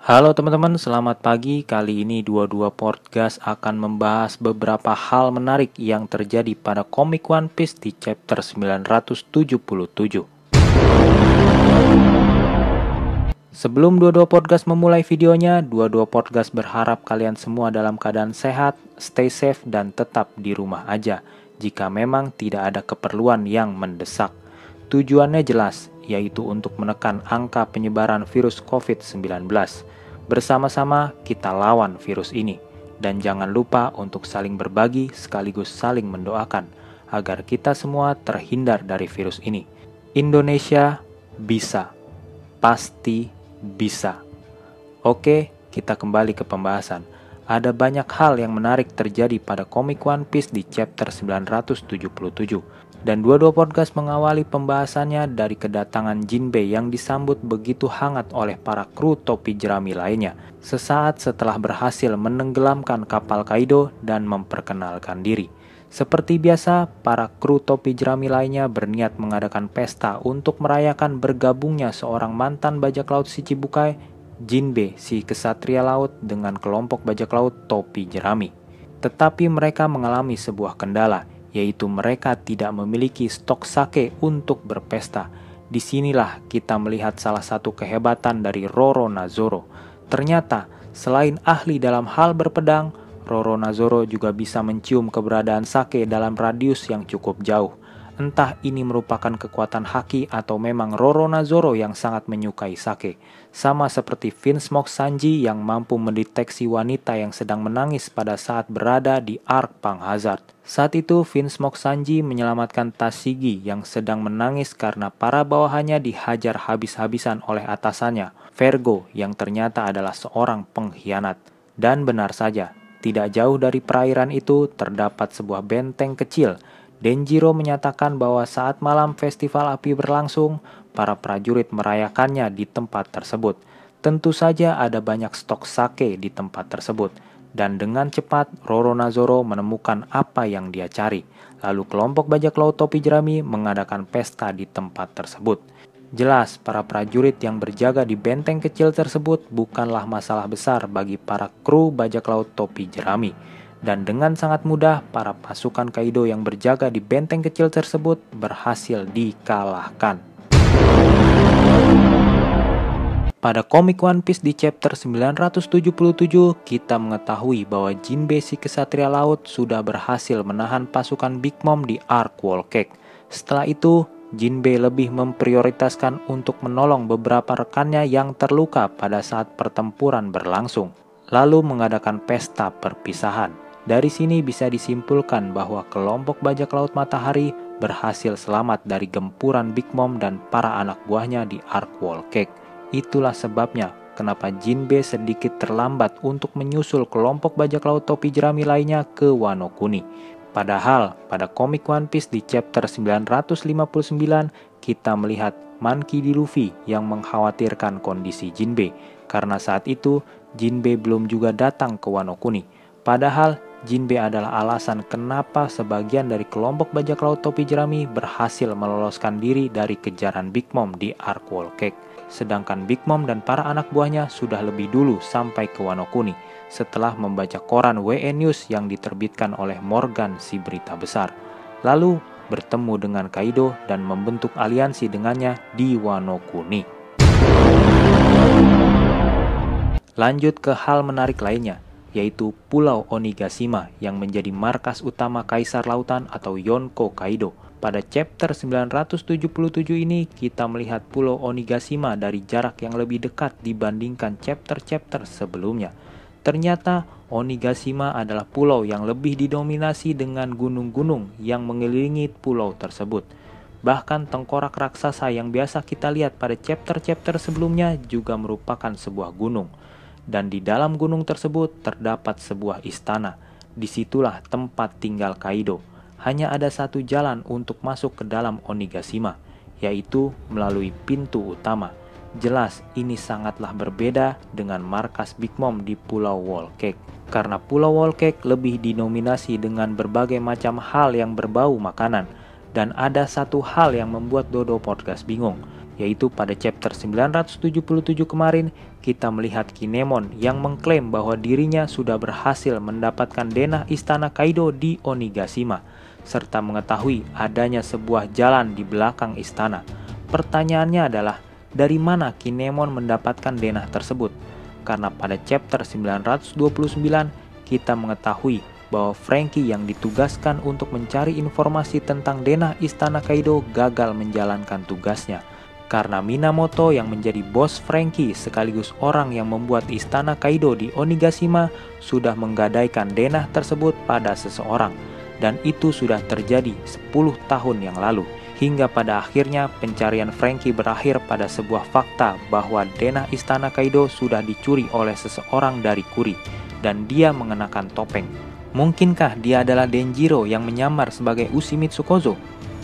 Halo teman-teman, selamat pagi. Kali ini Dua Podcast akan membahas beberapa hal menarik yang terjadi pada komik One Piece di chapter 977. Sebelum Dua Podcast memulai videonya, Dua Podcast berharap kalian semua dalam keadaan sehat, stay safe, dan tetap di rumah aja jika memang tidak ada keperluan yang mendesak. Tujuannya jelas, yaitu untuk menekan angka penyebaran virus COVID-19. Bersama-sama kita lawan virus ini. Dan jangan lupa untuk saling berbagi sekaligus saling mendoakan agar kita semua terhindar dari virus ini. Indonesia bisa. Pasti bisa. Oke, kita kembali ke pembahasan. Ada banyak hal yang menarik terjadi pada komik One Piece di chapter 977. Dan Dua Podcast mengawali pembahasannya dari kedatangan Jinbei yang disambut begitu hangat oleh para kru topi jerami lainnya. Sesaat setelah berhasil menenggelamkan kapal Kaido dan memperkenalkan diri. Seperti biasa, para kru topi jerami lainnya berniat mengadakan pesta untuk merayakan bergabungnya seorang mantan bajak laut Shichibukai, Jinbei si kesatria laut dengan kelompok bajak laut topi jerami. Tetapi mereka mengalami sebuah kendala, yaitu mereka tidak memiliki stok sake untuk berpesta. Disinilah kita melihat salah satu kehebatan dari Roronoa. Ternyata, selain ahli dalam hal berpedang, Roronoa juga bisa mencium keberadaan sake dalam radius yang cukup jauh. Entah ini merupakan kekuatan haki atau memang Roronoa yang sangat menyukai sake. Sama seperti Vinsmoke Sanji yang mampu mendeteksi wanita yang sedang menangis pada saat berada di Arc Pang Hazard. Saat itu Vinsmoke Sanji menyelamatkan Tashigi yang sedang menangis karena para bawahannya dihajar habis-habisan oleh atasannya, Vergo, yang ternyata adalah seorang pengkhianat. Dan benar saja, tidak jauh dari perairan itu terdapat sebuah benteng kecil. Denjiro menyatakan bahwa saat malam festival api berlangsung, para prajurit merayakannya di tempat tersebut. Tentu saja ada banyak stok sake di tempat tersebut. Dan dengan cepat, Roronoa menemukan apa yang dia cari. Lalu kelompok bajak laut topi jerami mengadakan pesta di tempat tersebut. Jelas, para prajurit yang berjaga di benteng kecil tersebut bukanlah masalah besar bagi para kru bajak laut topi jerami. Dan dengan sangat mudah, para pasukan Kaido yang berjaga di benteng kecil tersebut berhasil dikalahkan. Pada komik One Piece di chapter 977, kita mengetahui bahwa Jinbei si kesatria laut sudah berhasil menahan pasukan Big Mom di Arc Wall Cake. Setelah itu, Jinbei lebih memprioritaskan untuk menolong beberapa rekannya yang terluka pada saat pertempuran berlangsung, lalu mengadakan pesta perpisahan. Dari sini bisa disimpulkan bahwa kelompok bajak laut matahari berhasil selamat dari gempuran Big Mom dan para anak buahnya di Arc Wall Cake. Itulah sebabnya kenapa Jinbei sedikit terlambat untuk menyusul kelompok bajak laut topi jerami lainnya ke Wano Kuni. Padahal pada komik One Piece di chapter 959 kita melihat Monkey D. Luffy yang mengkhawatirkan kondisi Jinbei karena saat itu Jinbei belum juga datang ke Wano Kuni. Padahal Jinbei adalah alasan kenapa sebagian dari kelompok bajak laut topi jerami berhasil meloloskan diri dari kejaran Big Mom di Arc Wall Cake. Sedangkan Big Mom dan para anak buahnya sudah lebih dulu sampai ke Wano Kuni setelah membaca koran WE News yang diterbitkan oleh Morgan si berita besar. Lalu bertemu dengan Kaido dan membentuk aliansi dengannya di Wano Kuni. Lanjut ke hal menarik lainnya, yaitu Pulau Onigashima yang menjadi markas utama Kaisar Lautan atau Yonko Kaido. Pada chapter 977 ini kita melihat Pulau Onigashima dari jarak yang lebih dekat dibandingkan chapter-chapter sebelumnya. Ternyata Onigashima adalah pulau yang lebih didominasi dengan gunung-gunung yang mengelilingi pulau tersebut. Bahkan tengkorak raksasa yang biasa kita lihat pada chapter-chapter sebelumnya juga merupakan sebuah gunung. Dan di dalam gunung tersebut terdapat sebuah istana. Disitulah tempat tinggal Kaido. Hanya ada satu jalan untuk masuk ke dalam Onigashima, yaitu melalui pintu utama. Jelas ini sangatlah berbeda dengan markas Big Mom di Pulau Wall Cake. Karena Pulau Wall Cake lebih dinominasi dengan berbagai macam hal yang berbau makanan. Dan ada satu hal yang membuat Podcast bingung. yaitu pada chapter 977 kemarin kita melihat Kinemon yang mengklaim bahwa dirinya sudah berhasil mendapatkan denah istana Kaido di Onigashima, serta mengetahui adanya sebuah jalan di belakang istana. Pertanyaannya adalah, dari mana Kinemon mendapatkan denah tersebut? Karena pada chapter 929 kita mengetahui bahwa Franky yang ditugaskan untuk mencari informasi tentang denah istana Kaido gagal menjalankan tugasnya. Karena Minamoto yang menjadi bos Franky sekaligus orang yang membuat istana Kaido di Onigashima sudah menggadaikan denah tersebut pada seseorang, dan itu sudah terjadi 10 tahun yang lalu. Hingga pada akhirnya pencarian Franky berakhir pada sebuah fakta bahwa denah istana Kaido sudah dicuri oleh seseorang dari Kuri, dan dia mengenakan topeng. Mungkinkah dia adalah Denjiro yang menyamar sebagai Ushimitsu Kozo?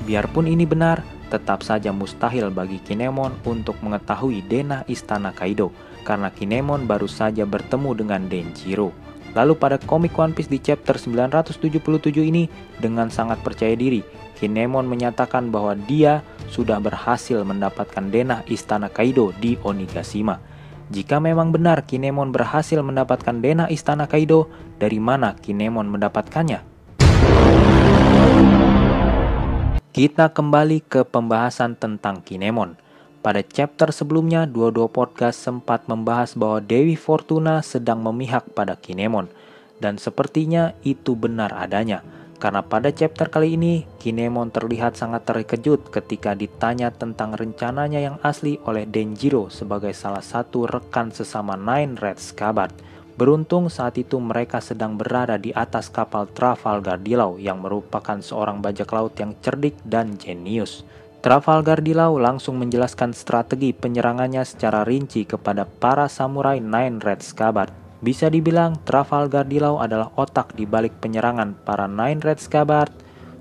Biarpun ini benar, tetap saja mustahil bagi Kinemon untuk mengetahui denah istana Kaido, karena Kinemon baru saja bertemu dengan Denjiro. Lalu pada komik One Piece di chapter 977 ini, dengan sangat percaya diri, Kinemon menyatakan bahwa dia sudah berhasil mendapatkan denah istana Kaido di Onigashima. Jika memang benar Kinemon berhasil mendapatkan denah istana Kaido, dari mana Kinemon mendapatkannya? Kita kembali ke pembahasan tentang Kinemon. Pada chapter sebelumnya, dua-dua podcast sempat membahas bahwa Dewi Fortuna sedang memihak pada Kinemon. Dan sepertinya itu benar adanya. Karena pada chapter kali ini, Kinemon terlihat sangat terkejut ketika ditanya tentang rencananya yang asli oleh Denjiro sebagai salah satu rekan sesama Nine Red Scabbard. Beruntung saat itu mereka sedang berada di atas kapal Trafalgar Dilau yang merupakan seorang bajak laut yang cerdik dan jenius. Trafalgar Dilau langsung menjelaskan strategi penyerangannya secara rinci kepada para samurai Nine Red Scabbard. Bisa dibilang Trafalgar Dilau adalah otak di balik penyerangan para Nine Red Scabbard,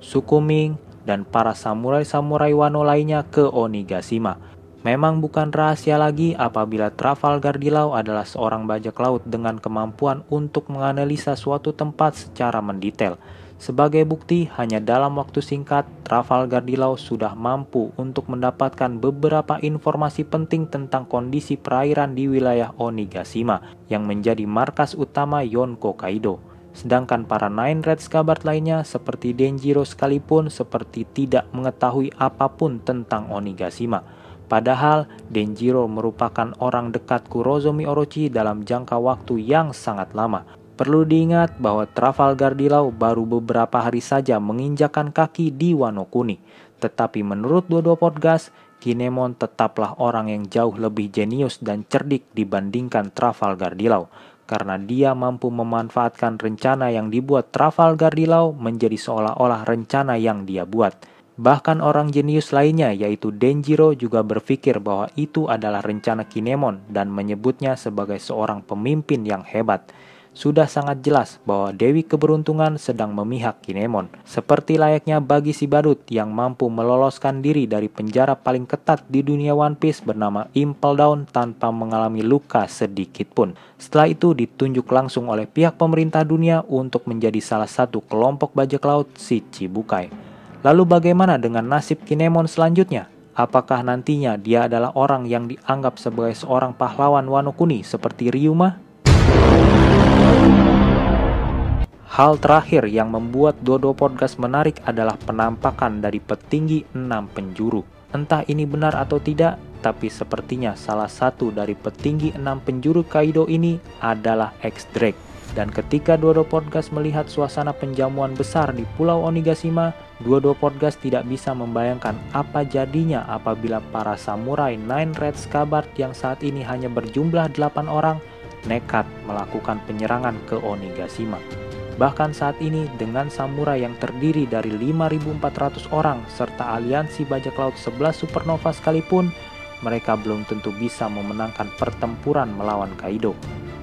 suku Ming, dan para samurai-samurai Wano lainnya ke Onigashima. Memang bukan rahasia lagi apabila Trafalgar Dilau adalah seorang bajak laut dengan kemampuan untuk menganalisa suatu tempat secara mendetail. Sebagai bukti, hanya dalam waktu singkat, Trafalgar Dilau sudah mampu untuk mendapatkan beberapa informasi penting tentang kondisi perairan di wilayah Onigashima yang menjadi markas utama Yonko Kaido. Sedangkan para Nine Red Scabbard lainnya seperti Denjiro sekalipun seperti tidak mengetahui apapun tentang Onigashima. Padahal Denjiro merupakan orang dekat Kurozomi Orochi dalam jangka waktu yang sangat lama. Perlu diingat bahwa Trafalgar Dilau baru beberapa hari saja menginjakan kaki di Wano Kuni. Tetapi menurut dua-dua podcast, Kinemon tetaplah orang yang jauh lebih jenius dan cerdik dibandingkan Trafalgar Dilau. Karena dia mampu memanfaatkan rencana yang dibuat Trafalgar Dilau menjadi seolah-olah rencana yang dia buat. Bahkan orang jenius lainnya yaitu Denjiro juga berpikir bahwa itu adalah rencana Kinemon dan menyebutnya sebagai seorang pemimpin yang hebat. Sudah sangat jelas bahwa Dewi Keberuntungan sedang memihak Kinemon, seperti layaknya bagi si badut yang mampu meloloskan diri dari penjara paling ketat di dunia One Piece bernama Impel Down tanpa mengalami luka sedikit pun. Setelah itu ditunjuk langsung oleh pihak pemerintah dunia untuk menjadi salah satu kelompok bajak laut si Chibukai. Lalu bagaimana dengan nasib Kinemon selanjutnya? Apakah nantinya dia adalah orang yang dianggap sebagai seorang pahlawan Wano Kuni seperti Ryuma? Hal terakhir yang membuat Dodo Podcast menarik adalah penampakan dari petinggi 6 penjuru. Entah ini benar atau tidak, tapi sepertinya salah satu dari petinggi 6 penjuru Kaido ini adalah X-Drake. Dan ketika Dodo Podcast melihat suasana penjamuan besar di Pulau Onigashima, Dodo Podcast tidak bisa membayangkan apa jadinya apabila para samurai Nine Red Scabbard yang saat ini hanya berjumlah 8 orang nekat melakukan penyerangan ke Onigashima. Bahkan saat ini dengan samurai yang terdiri dari 5.400 orang serta aliansi bajak laut 11 supernova sekalipun, mereka belum tentu bisa memenangkan pertempuran melawan Kaido.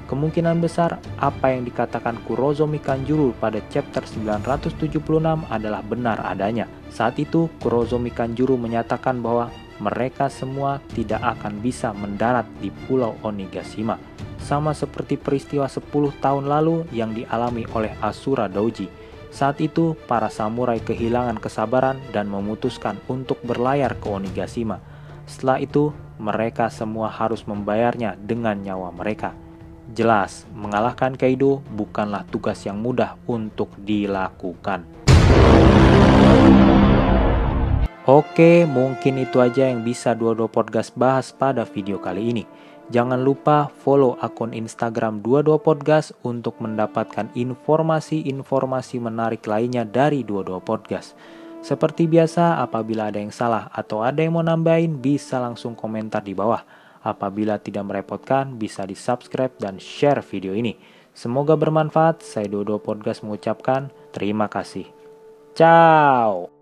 Kemungkinan besar apa yang dikatakan Kurozomi Kanjuro pada chapter 976 adalah benar adanya. Saat itu Kurozomi Kanjuro menyatakan bahwa mereka semua tidak akan bisa mendarat di Pulau Onigashima. Sama seperti peristiwa 10 tahun lalu yang dialami oleh Asura Doji. Saat itu para samurai kehilangan kesabaran dan memutuskan untuk berlayar ke Onigashima. Setelah itu, mereka semua harus membayarnya dengan nyawa mereka. Jelas, mengalahkan Kaido bukanlah tugas yang mudah untuk dilakukan. Oke, mungkin itu aja yang bisa 22 Podcast bahas pada video kali ini. Jangan lupa follow akun Instagram 22 Podcast untuk mendapatkan informasi-informasi menarik lainnya dari 22 Podcast. Seperti biasa, apabila ada yang salah atau ada yang mau nambahin, bisa langsung komentar di bawah. Apabila tidak merepotkan, bisa di-subscribe dan share video ini. Semoga bermanfaat. Saya 22 Podcast mengucapkan terima kasih. Ciao!